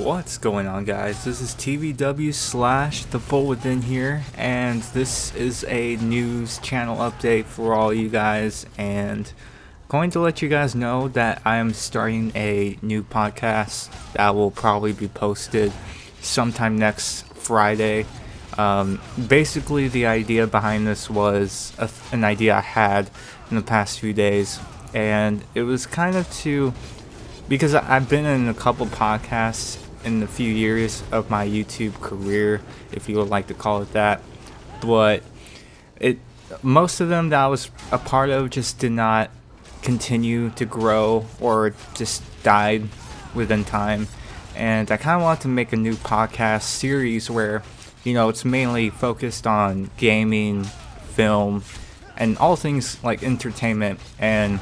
What's going on, guys? This is TVW slash TheVoltWithin here, and this is a news channel update for all you guys, and going to let you guys know that I am starting a new podcast that will probably be posted sometime next Friday. Basically, the idea behind this was an idea I had in the past few days, and it was kind of because I've been in a couple podcasts in a few years of my YouTube career, if you would like to call it that, but most of them that I was a part of just did not continue to grow or just died within time. And I kind of want to make a new podcast series where, it's mainly focused on gaming, film, and all things like entertainment. And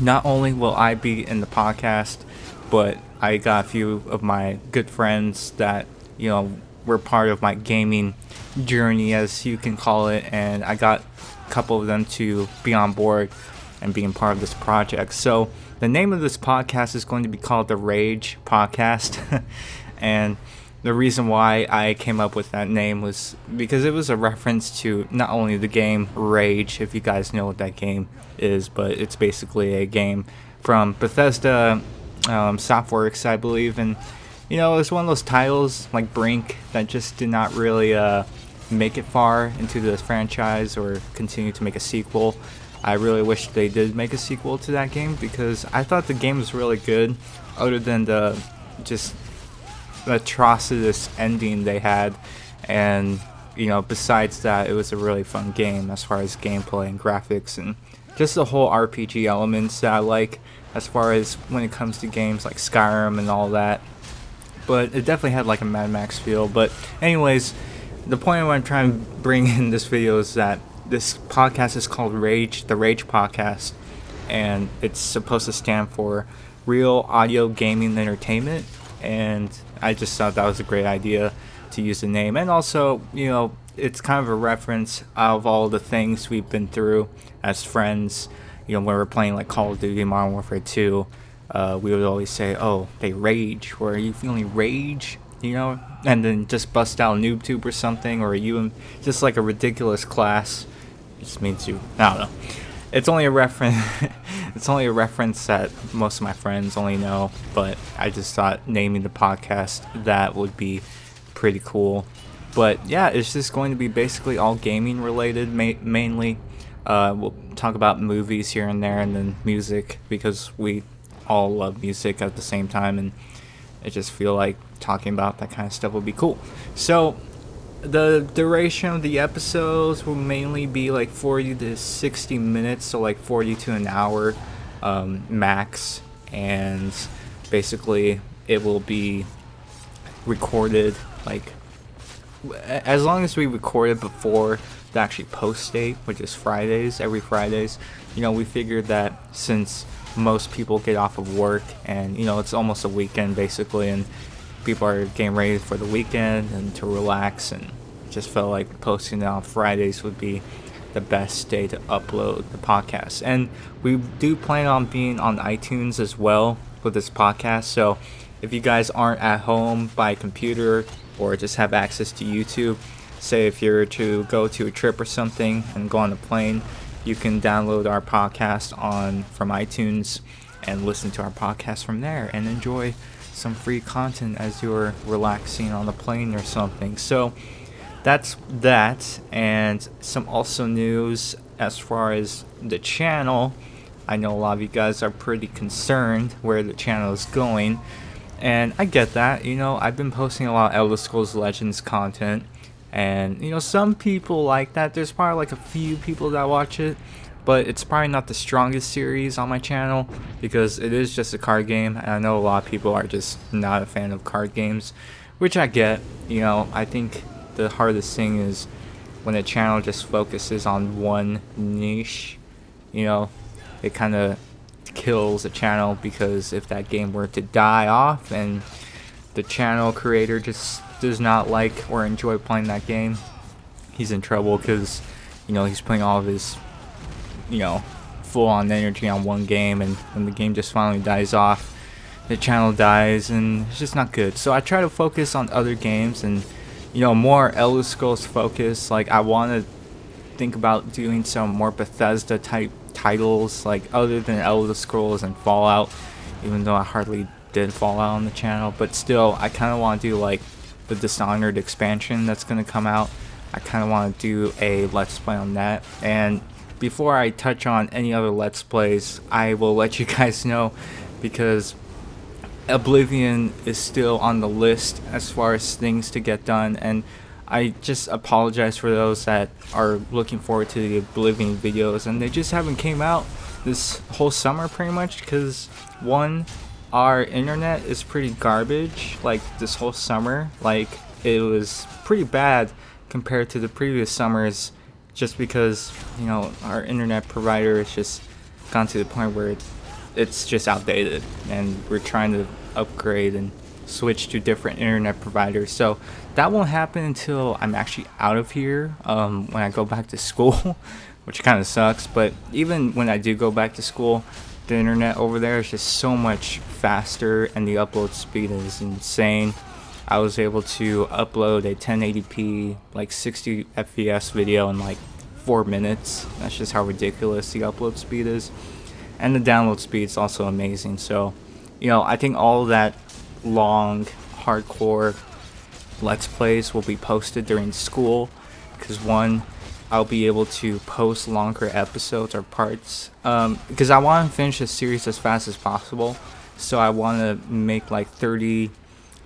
not only will I be in the podcast, but I got a few of my good friends that, were part of my gaming journey, as you can call it, and I got a couple of them to be on board and being part of this project. So the name of this podcast is going to be called The Rage Podcast. And the reason why I came up with that name was because it was a reference to not only the game Rage, if you guys know what that game is, but it's basically a game from Bethesda Softworks, I believe. And it was one of those titles like Brink that just did not really make it far into the franchise or continue to make a sequel. I really wish they did make a sequel to that game, because I thought the game was really good, other than the just atrocious ending they had. And besides that, it was a really fun game as far as gameplay and graphics and just the whole RPG elements that I like as far as when it comes to games like Skyrim and all that. But it definitely had like a Mad Max feel. But anyways, the point of what I'm trying to bring in this video is that this podcast is called Rage, the Rage Podcast, and it's supposed to stand for Real Audio Gaming Entertainment. And I just thought that was a great idea to use the name. And also, it's kind of a reference of all the things we've been through as friends. When we're playing like Call of Duty, Modern Warfare 2, we would always say, "Oh, they rage," or "Are you feeling rage?" And then just bust out NoobTube or something, or just like a ridiculous class. It just means I don't know. It's only a reference. It's only a reference that most of my friends only know. But I just thought naming the podcast that would be pretty cool. But yeah, it's just going to be basically all gaming related, mainly. We'll talk about movies here and there, and then music, because we all love music at the same time, and I just feel like talking about that kind of stuff would be cool. So the duration of the episodes will mainly be like 40 to 60 minutes, so like 40 to an hour max. And basically it will be recorded, like, as long as we record it before the actually post date, which is Fridays, every Fridays. We figured that since most people get off of work, and it's almost a weekend basically, and people are getting ready for the weekend and to relax, and just felt like posting it on Fridays would be the best day to upload the podcast. And we do plan on being on iTunes as well with this podcast, so if you guys aren't at home by computer or just have access to YouTube, say if you're to go to a trip or something and go on a plane, you can download our podcast from iTunes and listen to our podcast from there and enjoy some free content as you're relaxing on the plane or something. So that's that. And some also news as far as the channel. I know a lot of you guys are pretty concerned where the channel is going, and I get that. I've been posting a lot of Elder Scrolls Legends content, and some people like that. There's probably like a few people that watch it, but it's probably not the strongest series on my channel, because it is just a card game, and I know a lot of people are just not a fan of card games, which I get. I think the hardest thing is when a channel just focuses on one niche. It kind of kills a channel, because if that game were to die off and the channel creator just does not like or enjoy playing that game, he's in trouble, because he's putting all of his full on energy on one game, and when the game just finally dies off, the channel dies, and it's just not good. So I try to focus on other games and, you know, more Elder Scrolls focus. Like, I want to think about doing some more Bethesda type titles, like other than Elder Scrolls and Fallout, even though I hardly did Fallout on the channel. But still, I kind of want to do like the Dishonored expansion that's going to come out. I kind of want to do a Let's Play on that. And before I touch on any other Let's Plays, I will let you guys know, because Oblivion is still on the list as far as things to get done, and I just apologize for those that are looking forward to the Oblivion videos and they just haven't came out this whole summer pretty much, because one, our internet is pretty garbage. Like, this whole summer, like, it was pretty bad compared to the previous summers, just because, you know, our internet provider has just gone to the point where it's just outdated, and we're trying to upgrade and switch to different internet providers. So that won't happen until I'm actually out of here, when I go back to school, which kind of sucks. But even when I do go back to school, the internet over there is just so much faster, and the upload speed is insane. I was able to upload a 1080p, like 60 FPS video in like 4 minutes. That's just how ridiculous the upload speed is. And the download speed is also amazing. So, you know, I think all that long, hardcore Let's Plays will be posted during school, because one, I'll be able to post longer episodes or parts, because I want to finish this series as fast as possible. So I want to make like probably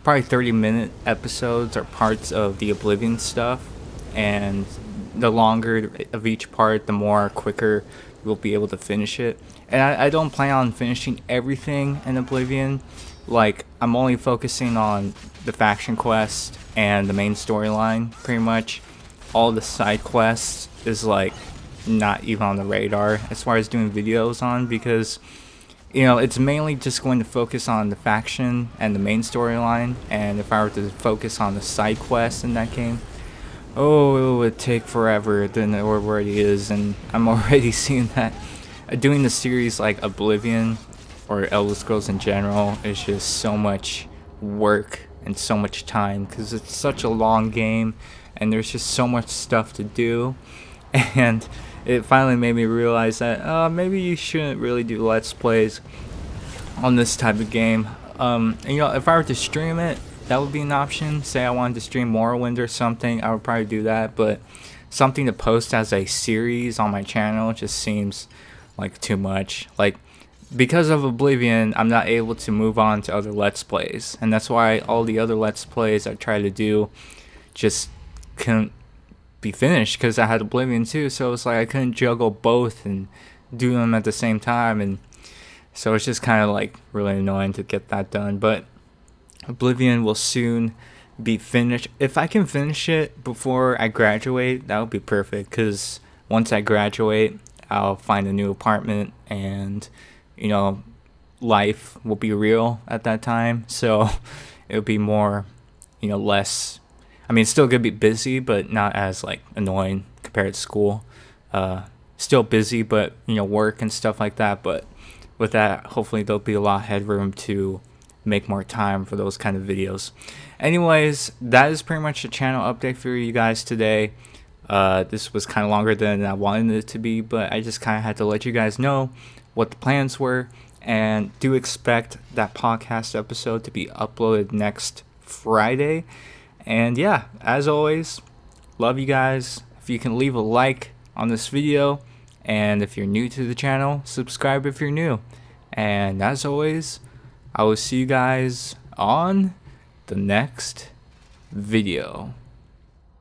30-minute episodes or parts of the Oblivion stuff, and the longer of each part, the more quicker we'll be able to finish it. And I don't plan on finishing everything in Oblivion. Like, I'm only focusing on the faction quest and the main storyline, pretty much. All the side quests is like not even on the radar as far as doing videos on, because, you know, it's mainly just going to focus on the faction and the main storyline. And if I were to focus on the side quests in that game, oh, it would take forever than it already is. And I'm already seeing that doing the series like Oblivion or Elder Scrolls in general is just so much work and so much time, because it's such a long game and there's just so much stuff to do. And it finally made me realize that maybe you shouldn't really do Let's Plays on this type of game. And, you know, if I were to stream it, that would be an option. Say I wanted to stream Morrowind or something, I would probably do that. But something to post as a series on my channel just seems like too much. Like, because of Oblivion, I'm not able to move on to other Let's Plays, and that's why all the other Let's Plays I try to do just couldn't be finished, because I had Oblivion too. So it's like I couldn't juggle both and do them at the same time, and so it's just kind of like really annoying to get that done. But Oblivion will soon be finished. If I can finish it before I graduate, that would be perfect, because once I graduate, I'll find a new apartment, and, you know, life will be real at that time. So it'll be more, you know, less, I mean, it's still gonna be busy, but not as like annoying compared to school. Still busy, but, you know, work and stuff like that. But with that, hopefully there'll be a lot of headroom to make more time for those kind of videos. Anyways, that is pretty much a channel update for you guys today. This was kind of longer than I wanted it to be, but I just kind of had to let you guys know what the plans were, and do expect that podcast episode to be uploaded next Friday. And yeah, as always, love you guys. If you can leave a like on this video, and if you're new to the channel, subscribe if you're new. And as always, I will see you guys on the next video.